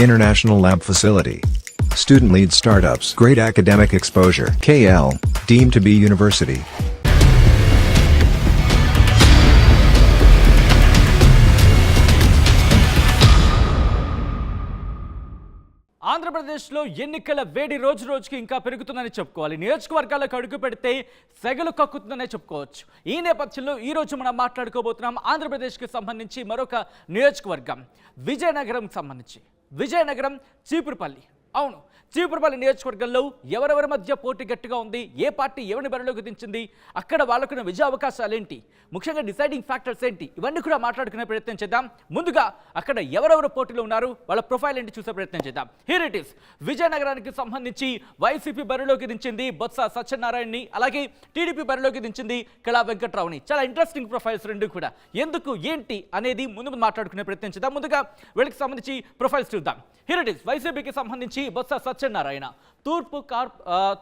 International lab facility. Student lead startups. Great academic exposure. KL, deemed to be university. ఆంధ్రప్రదేశ్లో ఎన్నికల వేడి రోజు రోజుకి ఇంకా పెరుగుతుందని చెప్పుకోవాలి. నియోజకవర్గాలకు అడుగు పెడితే సెగలు కక్కుతుందనే చెప్పుకోవచ్చు. ఈ నేపథ్యంలో ఈ రోజు మనం మాట్లాడుకోబోతున్నాం ఆంధ్రప్రదేశ్కి సంబంధించి మరొక నియోజకవర్గం విజయనగరం సంబంధించి. విజయనగరం చీపురుపల్లి. అవును, చీపురుపల్లి నియోజకవర్గంలో ఎవరెవరి మధ్య పోటీ గట్టిగా ఉంది, ఏ పార్టీ ఎవరిని బరిలోకి దించింది, అక్కడ వాళ్ళకున్న విజయ అవకాశాలు ఏంటి, ముఖ్యంగా డిసైడింగ్ ఫ్యాక్టర్స్ ఏంటి, ఇవన్నీ కూడా మాట్లాడుకునే ప్రయత్నం చేద్దాం. ముందుగా అక్కడ ఎవరెవరు పోటీలో ఉన్నారు, వాళ్ళ ప్రొఫైల్ ఏంటి చూసే ప్రయత్నం చేద్దాం. Here it is. విజయనగరానికి సంబంధించి వైసీపీ బరిలోకి దించింది బొత్స సత్యనారాయణని, అలాగే టీడీపీ బరిలోకి దించింది కళా వెంకట్రావుని. చాలా ఇంట్రెస్టింగ్ ప్రొఫైల్స్ రెండు కూడా. ఎందుకు ఏంటి అనేది ముందు మాట్లాడుకునే ప్రయత్నం చేద్దాం. ముందుగా వీళ్ళకి సంబంధించి ప్రొఫైల్స్ చూద్దాం. Here it is. వైసీపీకి సంబంధించి బొత్స సత్యనారాయణ,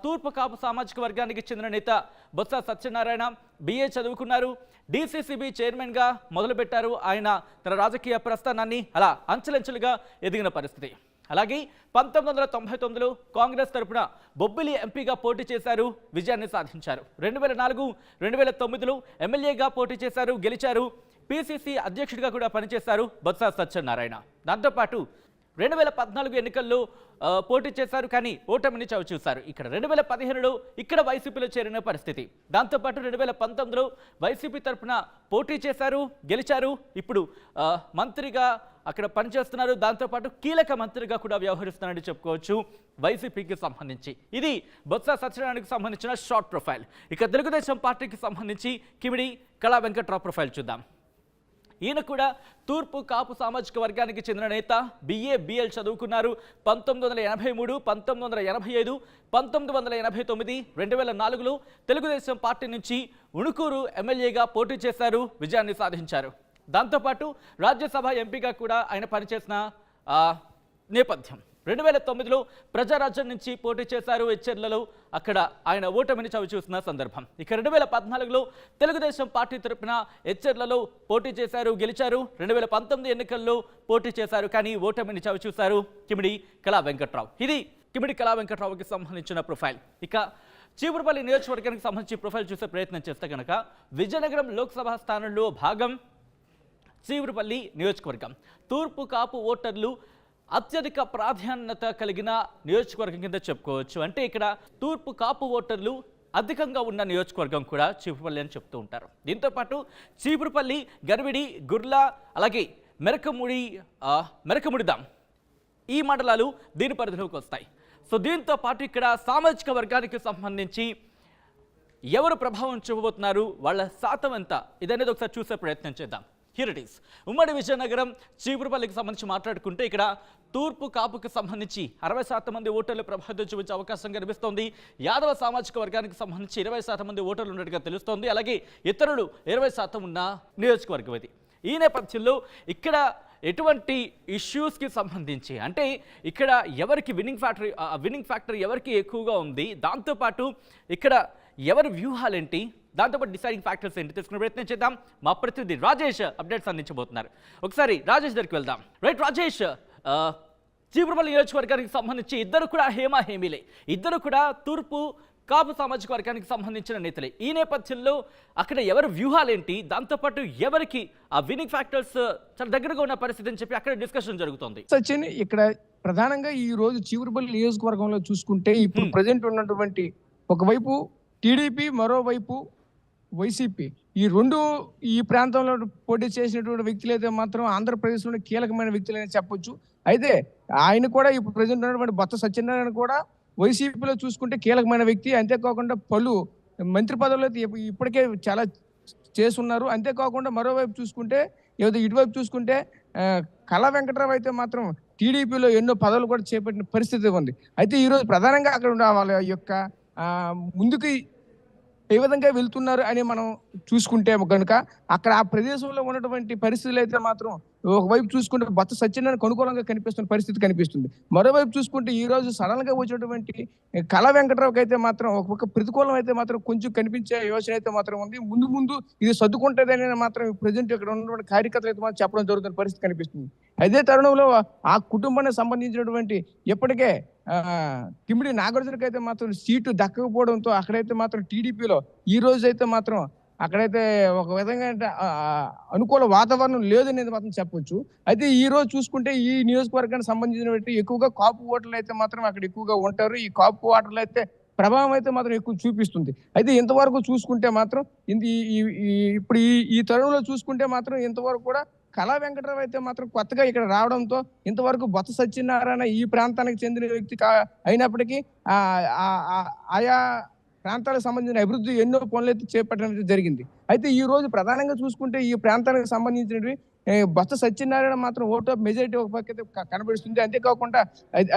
తూర్పు కాపు సామాజిక వర్గానికి చెందిన నేత బొత్స సత్యనారాయణ బిఏ చదువుకున్నారు. డీసీసీబీ చైర్మన్గా మొదలుపెట్టారు. ఆయన తన రాజకీయ ప్రస్థానాన్ని అలా అంచెలంచెలుగా ఎదిగిన పరిస్థితి. అలాగే 1999లో కాంగ్రెస్ తరపున బొబ్బిలి ఎంపీగా పోటీ చేశారు, విజయాన్ని సాధించారు. 2004, 2009లో ఎమ్మెల్యేగా పోటీ చేశారు, గెలిచారు. పిసిసి అధ్యక్షుడిగా కూడా పనిచేశారు బొత్స సత్యనారాయణ. దాంతోపాటు 2014 ఎన్నికల్లో పోటీ చేశారు, కానీ ఓటమిని చవిచూశారు. ఇక్కడ 2015లో ఇక్కడ వైసీపీలో చేరిన పరిస్థితి. దాంతోపాటు 2019లో వైసీపీ తరఫున పోటీ చేశారు, గెలిచారు. ఇప్పుడు మంత్రిగా అక్కడ పనిచేస్తున్నారు. దాంతోపాటు కీలక మంత్రిగా కూడా వ్యవహరిస్తున్నారని చెప్పుకోవచ్చు వైసీపీకి సంబంధించి. ఇది బొత్స సత్యనారాయణకి సంబంధించిన షార్ట్ ప్రొఫైల్. ఇక తెలుగుదేశం పార్టీకి సంబంధించి కిమిడి కళా వెంకట్రావు ప్రొఫైల్ చూద్దాం. ఈయన కూడా తూర్పు కాపు సామాజిక వర్గానికి చెందిన నేత. బిఏ-బిఎల్ చదువుకున్నారు. 1983, 1985, 1989, 2004లో తెలుగుదేశం పార్టీ నుంచి ఉణుకూరు ఎమ్మెల్యేగా పోటీ చేశారు, విజయాన్ని సాధించారు. దాంతోపాటు రాజ్యసభ ఎంపీగా కూడా ఆయన పనిచేసిన నేపథ్యం. 2009లో ప్రజారాజ్యం నుంచి పోటీ చేశారు హెచ్చెర్లలో, అక్కడ ఆయన ఓటమిని చవిచూసిన సందర్భం. ఇక 2014లో తెలుగుదేశం పార్టీ తరపున హెచ్చెర్లలో పోటీ చేశారు, గెలిచారు. 2019 ఎన్నికల్లో పోటీ చేశారు, కానీ ఓటమిని చవిచూశారు కిమిడి కళా వెంకట్రావు. ఇది కిమిడి కళా వెంకట్రావుకి సంబంధించిన ప్రొఫైల్. ఇక చీపురుపల్లి నియోజకవర్గానికి సంబంధించి ప్రొఫైల్ చూసే ప్రయత్నం చేస్తే కనుక విజయనగరం లోక్సభ స్థానంలో భాగం చీపురుపల్లి నియోజకవర్గం. తూర్పు కాపు ఓటర్లు అత్యధిక ప్రాధాన్యత కలిగిన నియోజకవర్గం కింద చెప్పుకోవచ్చు. అంటే ఇక్కడ తూర్పు కాపు ఓటర్లు అధికంగా ఉన్న నియోజకవర్గం కూడా చీపురుపల్లి అని చెప్తూ ఉంటారు. దీంతోపాటు చీపురుపల్లి, గర్విడి, గుర్ల, అలాగే మెరకముడిదాం ఈ మండలాలు దీని పరిధిలోకి వస్తాయి. సో దీంతో పాటు ఇక్కడ సామాజిక వర్గానికి సంబంధించి ఎవరు ప్రభావం చూపబోతున్నారు, వాళ్ళ శాతం ఎంత, ఇదనేది ఒకసారి చూసే ప్రయత్నం చేద్దాం. Here it is. ఉమ్మడి విజయనగరం చీపురుపల్లికి సంబంధించి మాట్లాడుకుంటే ఇక్కడ తూర్పు కాపుకి సంబంధించి 60% మంది ఓటర్లు ప్రభావితం చూపించే అవకాశం కనిపిస్తోంది. యాదవ సామాజిక వర్గానికి సంబంధించి 20% మంది ఓటర్లు ఉన్నట్టుగా తెలుస్తోంది. అలాగే ఇతరులు 20% ఉన్న నియోజకవర్గం ఇది. ఈ నేపథ్యంలో ఇక్కడ ఎటువంటి ఇష్యూస్కి సంబంధించి, అంటే ఇక్కడ ఎవరికి విన్నింగ్ ఫ్యాక్టర్ ఎవరికి ఎక్కువగా ఉంది, దాంతోపాటు ఇక్కడ ఎవరి వ్యూహాలేంటి, దాంతోపాటు డిసైడింగ్ ఫ్యాక్టర్స్ ఏంటి తెలుసుకునే ప్రయత్నం చేద్దాం. మా ప్రతినిధి రాజేష్ అప్డేట్స్ అందించబోతున్నారు. ఒకసారి రాజేష్ దగ్గరికి వెళ్దాం. రైట్ రాజేష్, చీపురుపల్లి నియోజకవర్గానికి సంబంధించి ఇద్దరు కూడా హేమీలే, ఇద్దరు కూడా తూర్పు కాపు సామాజిక వర్గానికి సంబంధించిన నేతలే. ఈ నేపథ్యంలో అక్కడ ఎవరి వ్యూహాలేంటి, దాంతోపాటు ఎవరికి ఆ విన్నింగ్ ఫ్యాక్టర్స్ చాలా దగ్గరగా ఉన్న పరిస్థితి అని చెప్పి అక్కడ డిస్కషన్ జరుగుతుంది. సచిన్, ఇక్కడ ప్రధానంగా ఈ రోజు చీపురుపల్లి నియోజకవర్గంలో చూసుకుంటే ఇప్పుడు ప్రజెంట్ ఉన్నటువంటి ఒకవైపు టీడీపీ, మరోవైపు వైసీపీ, ఈ ప్రాంతంలో పోటీ చేసినటువంటి వ్యక్తులు అయితే మాత్రం ఆంధ్రప్రదేశ్లోని కీలకమైన వ్యక్తులని చెప్పొచ్చు. అయితే ఆయన కూడా ఇప్పుడు ప్రజెంట్ ఉన్నటువంటి బొత్స సత్యనారాయణ కూడా వైసీపీలో చూసుకుంటే కీలకమైన వ్యక్తి. అంతేకాకుండా పలు మంత్రి పదవులు అయితే ఇప్పటికే చాలా చేస్తున్నారు. అంతేకాకుండా మరోవైపు చూసుకుంటే ఇటువైపు చూసుకుంటే కళా వెంకట్రావు అయితే మాత్రం టీడీపీలో ఎన్నో పదవులు కూడా చేపట్టిన పరిస్థితి ఉంది. అయితే ఈరోజు ప్రధానంగా అక్కడ ఉన్న వాళ్ళ యొక్క ముందుకు ఏ విధంగా వెళ్తున్నారు అని మనం చూసుకుంటే కనుక అక్కడ ఆ ప్రదేశంలో ఉన్నటువంటి పరిస్థితులు అయితే మాత్రం ఒకవైపు చూసుకుంటే బొత్స సత్యనారాయణకు అనుకూలంగా కనిపిస్తున్న పరిస్థితి కనిపిస్తుంది. మరోవైపు చూసుకుంటే ఈ రోజు సడన్ గా వచ్చినటువంటి కళా వెంకట్రావుకి అయితే మాత్రం ఒక ప్రతికూలం అయితే మాత్రం కొంచెం కనిపించే యోచన అయితే మాత్రం ఉంది. ముందు ముందు ఇది సర్దుకుంటదని మాత్రం ప్రజెంట్ ఇక్కడ ఉన్నటువంటి కార్యకర్తలు అయితే మాత్రం చెప్పడం జరుగుతున్న పరిస్థితి కనిపిస్తుంది. అదే తరుణంలో ఆ కుటుంబానికి సంబంధించినటువంటి ఇప్పటికే కిమిడి నాగార్జునకి అయితే మాత్రం సీటు దక్కకపోవడంతో అక్కడైతే మాత్రం టీడీపీలో ఈ రోజు అయితే మాత్రం అక్కడైతే ఒక విధంగా అనుకూల వాతావరణం లేదనేది మాత్రం చెప్పొచ్చు. అయితే ఈ రోజు చూసుకుంటే ఈ నియోజకవర్గానికి సంబంధించినటువంటి ఎక్కువగా కాపు ఓటర్లు అయితే మాత్రం అక్కడ ఎక్కువగా ఉంటారు. ఈ కాపు ఓటర్లు అయితే ప్రభావం అయితే మాత్రం ఎక్కువ చూపిస్తుంది. అయితే ఇంతవరకు చూసుకుంటే మాత్రం ఇప్పుడు ఈ తరుణంలో చూసుకుంటే మాత్రం ఇంతవరకు కూడా కళా వెంకటరావు అయితే మాత్రం కొత్తగా ఇక్కడ రావడంతో ఇంతవరకు బొత్స సత్యనారాయణ ఈ ప్రాంతానికి చెందిన వ్యక్తి అయినప్పటికీ ఆయా ప్రాంతాలకు సంబంధించిన అభివృద్ధి ఎన్నో పనులు అయితే చేపట్టడం జరిగింది. అయితే ఈ రోజు ప్రధానంగా చూసుకుంటే ఈ ప్రాంతానికి సంబంధించినవి బొత్స సత్యనారాయణ మాత్రం ఓటు ఆఫ్ మెజారిటీ ఒక పక్క అయితే కనబడుతుంది. అంతేకాకుండా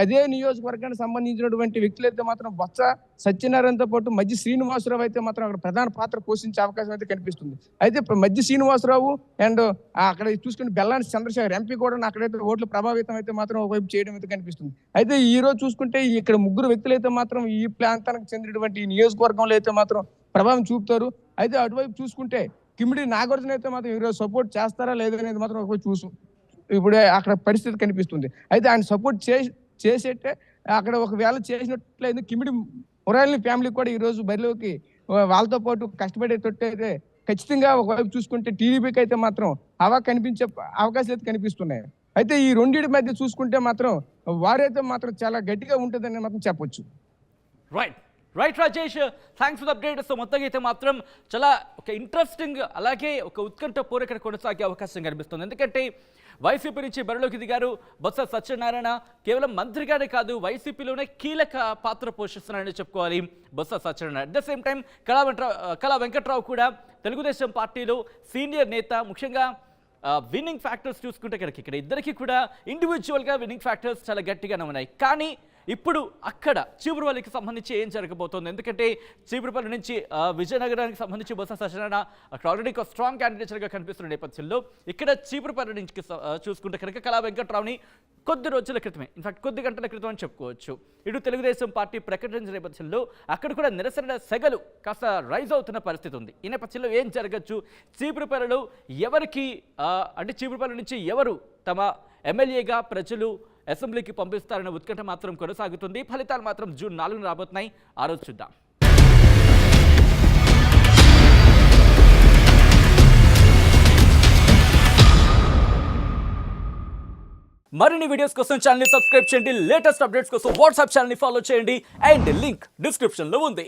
అదే నియోజకవర్గానికి సంబంధించినటువంటి వ్యక్తులైతే మాత్రం బొత్స సత్యనారాయణతో పాటు మధ్య శ్రీనివాసరావు అయితే మాత్రం అక్కడ ప్రధాన పాత్ర పోషించే అవకాశం అయితే కనిపిస్తుంది. అయితే మధ్య శ్రీనివాసరావు అండ్ అక్కడ చూసుకుని బెల్లాని చంద్రశేఖర్ ఎంపీ కూడా అక్కడైతే ఓట్లు ప్రభావితం అయితే మాత్రం ఒకవైపు చేయడం అయితే కనిపిస్తుంది. అయితే ఈ రోజు చూసుకుంటే ఇక్కడ ముగ్గురు వ్యక్తులు అయితే మాత్రం ఈ ప్రాంతానికి చెందినటువంటి నియోజకవర్గంలో అయితే మాత్రం ప్రభావం చూపుతారు. అయితే అటువైపు చూసుకుంటే కిమిడి నాగార్జున అయితే మాత్రం ఈరోజు సపోర్ట్ చేస్తారా లేదనేది మాత్రం ఒకవైపు ఇప్పుడే అక్కడ పరిస్థితి కనిపిస్తుంది. అయితే ఆయన సపోర్ట్ చేసేట్టే అక్కడ ఒకవేళ చేసినట్లయితే కిమిడి మురాలిని ఫ్యామిలీ కూడా ఈ రోజు బరిలోకి వాళ్ళతో పాటు కష్టపడేటట్టు ఖచ్చితంగా ఒకవైపు చూసుకుంటే టీడీపీకి అయితే మాత్రం కనిపించే అవకాశాలు అయితే కనిపిస్తున్నాయి. అయితే ఈ రెండింటి మధ్య చూసుకుంటే మాత్రం వారైతే మాత్రం చాలా గట్టిగా ఉంటుందని మాత్రం చెప్పొచ్చు. Right Rajesh, thanks for update. So మొత్తంగా అయితే మాత్రం చాలా ఒక ఇంట్రెస్టింగ్ అలాగే ఒక ఉత్కంఠ పోరు ఇక్కడ కొనసాగే అవకాశం కనిపిస్తుంది. ఎందుకంటే వైసీపీ నుంచి బరిలోకి దిగారు బొత్స సత్యనారాయణ. కేవలం మంత్రిగానే కాదు, వైసీపీలోనే కీలక పాత్ర పోషిస్తున్నారని చెప్పుకోవాలి Botsa Satyanarayana. At the same time Kala Venkatrao కూడా తెలుగుదేశం పార్టీలో సీనియర్ నేత. ముఖ్యంగా విన్నింగ్ ఫ్యాక్టర్స్ చూసుకుంటే కనుక ఇక్కడ ఇద్దరికి కూడా ఇండివిజువల్గా విన్నింగ్ ఫ్యాక్టర్స్ చాలా గట్టిగానే ఉన్నాయి. కానీ ఇప్పుడు అక్కడ చీపురుపల్లికి సంబంధించి ఏం జరగబోతోంది? ఎందుకంటే చీపురుపల్లి నుంచి విజయనగరానికి సంబంధించి బొత్స సత్యనారాయణ అక్కడ ఆల్రెడీ ఒక స్ట్రాంగ్ క్యాండిడేట్గా కనిపిస్తున్న నేపథ్యంలో ఇక్కడ చీపురుపల్లి నుంచి చూసుకుంటే కనుక కళా వెంకట్రావుని కొద్ది రోజుల క్రితమే, ఇన్ఫాక్ట్ కొద్ది గంటల క్రితం అని చెప్పుకోవచ్చు, ఇటు తెలుగుదేశం పార్టీ ప్రకటించిన నేపథ్యంలో అక్కడ కూడా నిరసన సెగలు కాస్త రైజ్ అవుతున్న పరిస్థితి ఉంది. ఈ నేపథ్యంలో ఏం జరగచ్చు? చీపురుపల్లిలో ఎవరికి అంటే చీపురుపల్లి నుంచి ఎవరు తమ ఎమ్మెల్యేగా ప్రజలు అసెంబ్లీకి పంపిస్తారన్న ఉత్కంఠ మాత్రం కొనసాగుతుంది. ఫలితాలు మాత్రం జూన్ 4న రాబోతున్నాయి. ఆ రోజు చూద్దాం. మరిన్ని వీడియోస్ కోసం ఛానల్ ని సబ్స్క్రైబ్ చేయండి. లేటెస్ట్ అప్డేట్స్ కోసం వాట్సాప్ ఛానల్ ని ఫాలో చేయండి. అండ్ లింక్ డిస్క్రిప్షన్ లో ఉంది.